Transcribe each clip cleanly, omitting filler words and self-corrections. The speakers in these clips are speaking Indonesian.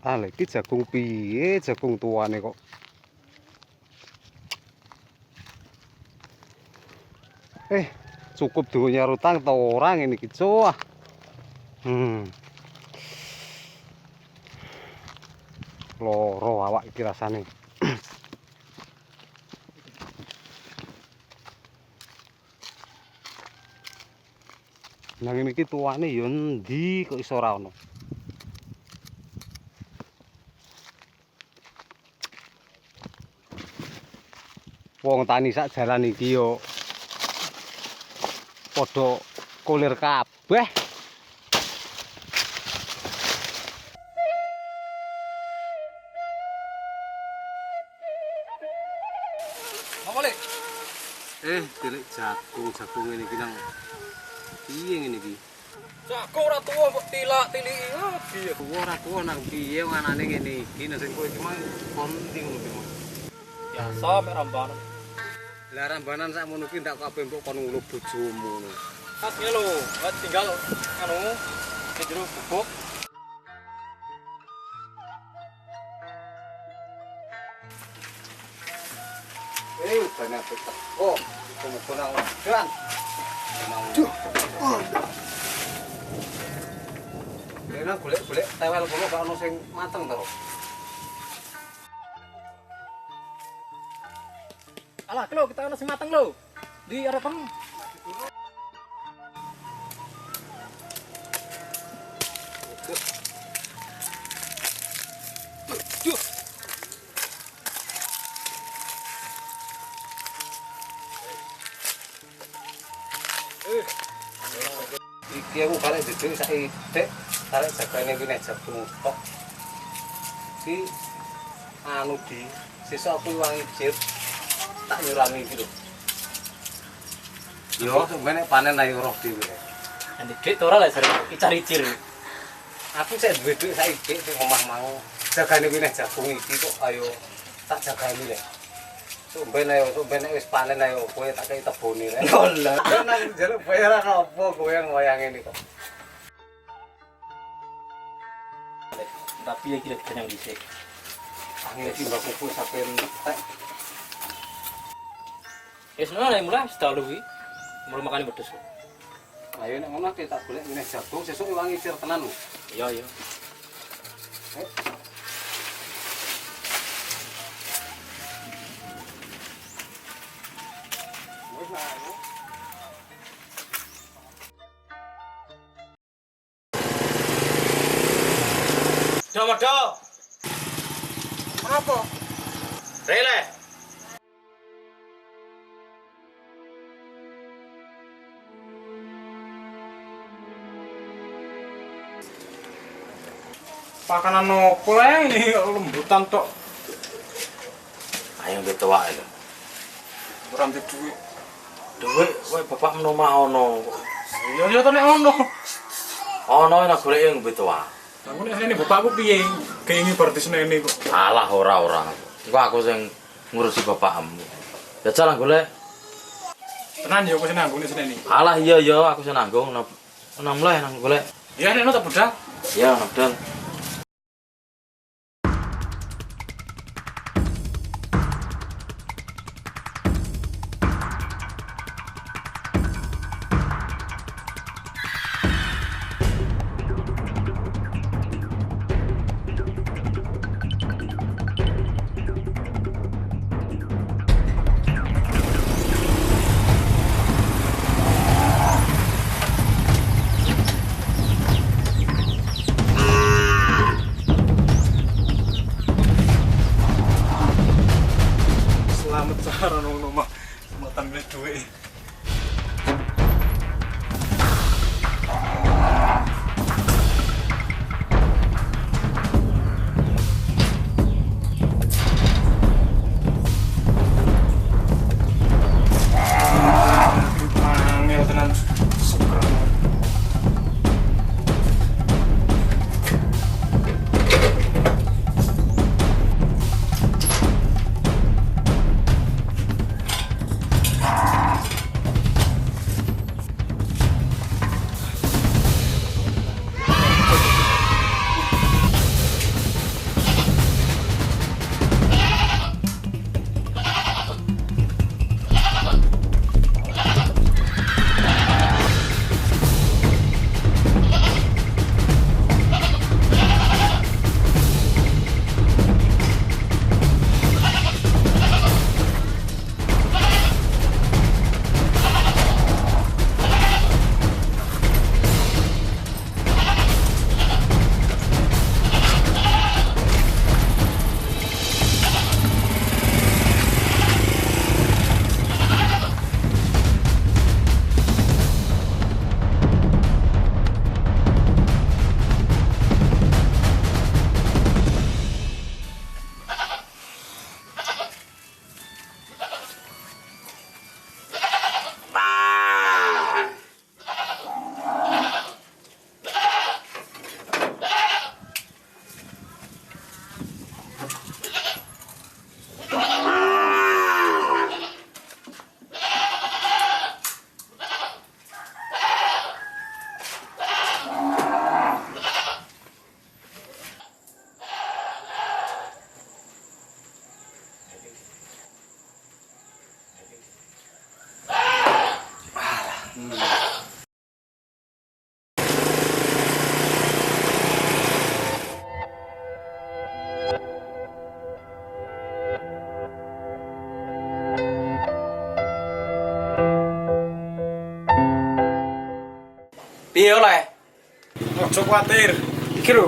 Ah, iki jagung piye? Jagung tuane kok. Cukup dunya rutang ta ora ngene iki, Cuk. Loro awak iki rasane. Nang ngene iki tuane ya endi kok iso ora ono. Wong tani sak jalan iki yo padha kulir kabeh. Apa lek? Delik jagung ngene iki nang piye ngene iki? Jagung ora tuwa kok tilak-tiliki piye? Ora kuwi nang piye anane ngene iki nek kowe iki mang kondi ngono. Biasa mek rambanan. Lah rambanan sakmono ki ndak kabeh mbok kon ngulu bojomu ngono. Asline lho, tinggal anu di jero bubuk. Banyak teko. Muga nang udan. Duh. Lha golek-golek tewel kono gak ono sing mateng to. Alah, kelo kita ono sing mateng lho. Di arepan. Duh. Iki aku karek dhewe saithik, karek jagane iki nek jagung tok. Iki anu di sesuk aku wangi jir tak nyurami iki lho. Yo sampeyan nek panen ayo roh dhewe. Nek dik ora lek cari-cir. Aku sik duwe dhuwit saithik sing omah mau. Jagane iki nek jagung iki kok ayo tak jagani lek. Sampeyan nek wis panen ayo kowe tak kei tebone lek. Ngolah. Nang njaluk bayaran apa kowe ngoyang ngene kok. Tapi ya kira kenyang dhisik. Angin iki mbak kuku sampeyan tek. Wis ngono mulai setahun kuwi. Mulai makane pedes. Ayo nek ngono tak golek ngene jagung sesuk wangi cir tenan lho. Iya. Wis ayo. Domodo. Apa? Rele. Pakanan opo lah ini lembutan tok. Ayo beto wae lho. Ora ndek duit. Duit kowe bapak menomah ono. Iya to nek ono. Ono nek golek yang beto wae. Lah nek ini bapakku piye? Keingi berarti senene kok. Alah ora. Engko aku sing ngurusi bapakmu. Ya jalan golek. Tenan ya kok senanggung senene. Alah iya aku sing nanggung nang mulai nang golek. Ya nek ono tak budal. Ya nang ya oleh. Ojo kuwatir. Iki lho.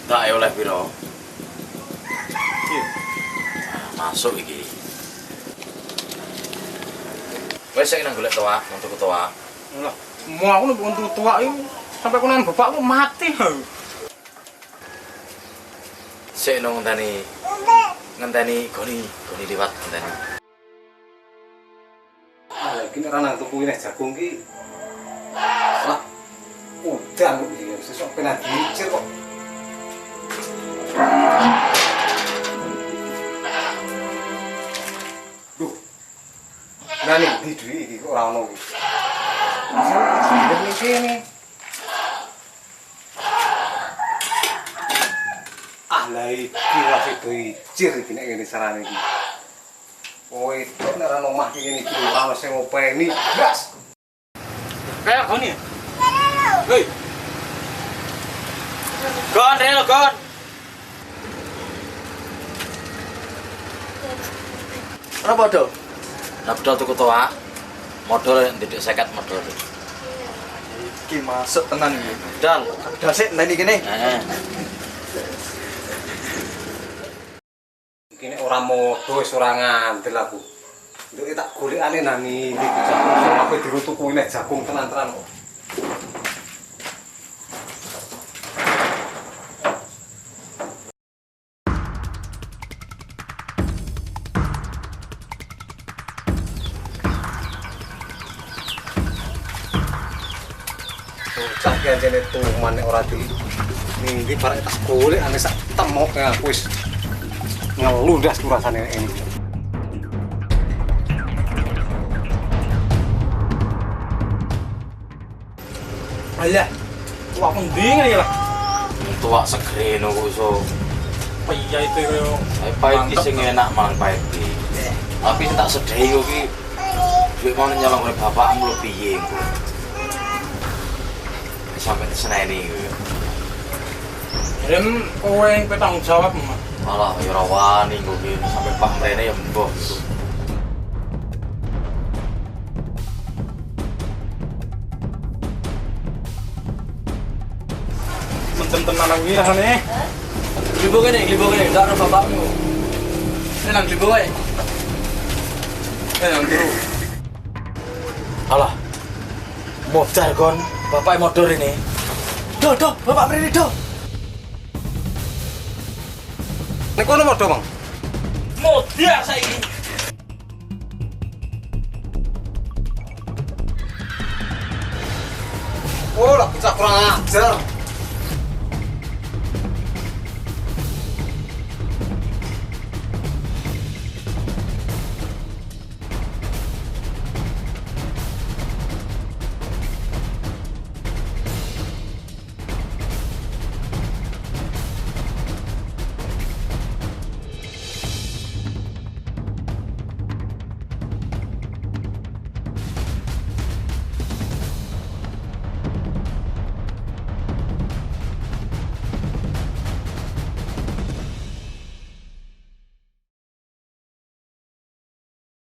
Tak ya oleh piro? Iki. Masuk iki. Wes sing nang golek toa, untuk toa. Lah, mau aku nek untuk tua iki sampai kunan bapakku mati lho. Sik nang ngenteni goni liwat ngenteni. Ah, iki nek ana tuku ini jagung ki. Lah, udan iki sesuk kena dicir kok. Duh. Nah nih, di duit iki kok ora ono iki. Ini kene. Ah, lah iki wis dicir iki nek ngene sarane iki. Oh, itu nek ora omah iki ngene iki ora ono sing ngopeni blas. Kayak goni. Hei. Gon, Reno, gon. Ora padha. Nek padha tuku toa, modal ndidik 50 modal. Iki masuk tenan iki. Dan Dasik ndani kene. heeh. Iki nek ora modho wis ora ngandel aku. Nduk tak golekane nang iki jagung sing aku dirutuku nek jagung tenan-tenan kok. Bocah ki anjene tuman nek ora di nindi bareng tak golek ane sak temok ya wis ngelundas ku rasane ini. Alah. Wah, mending iki lah. Toa segreno kok iso. Iya itu yo. Pahit ki sing enak malang pahit ki. Tapi sing tak sedhi kok ki duit mau nyolong oleh bapakmu lho piye engko. Sampai diseneni kuwi. Rem kowe yang petang jawab, Mas. Malah ya ora wani kok ki sampai Pak mrene ya mbah. Mentem tenan nang iki rasane. Glibo kene, ndak ono bapakmu. Nang glibo wae. Nang turu. Alah. Modal kon, bapak modal ini. Do, bapak mrene do. Nek kono modho, Bang. Modal saiki. Oh, lah bocah kurang ajar.